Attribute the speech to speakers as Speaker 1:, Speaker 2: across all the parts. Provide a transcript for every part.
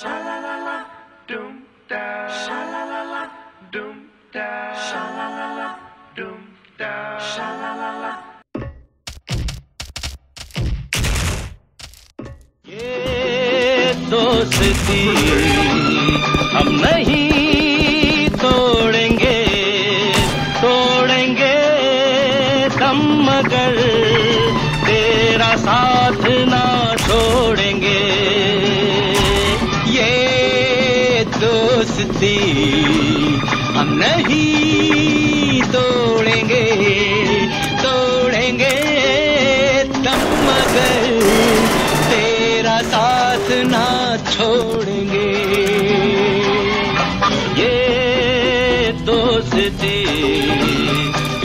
Speaker 1: Sha-la-la-la, doom da. Sha-la-la-la, doom da. Sha-la-la-la, doom da. Sha-la-la-la.
Speaker 2: ये दोस्ती हम नहीं तोड़ेंगे, तोड़ेंगे दम मगर तेरा साथ ना छोड़ेंगे। ये दोस्ती हम नहीं तोड़ेंगे, तोड़ेंगे दम मगर तेरा साथ ना छोड़ेंगे। ये दोस्ती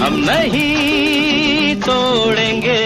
Speaker 2: हम नहीं तोड़ेंगे।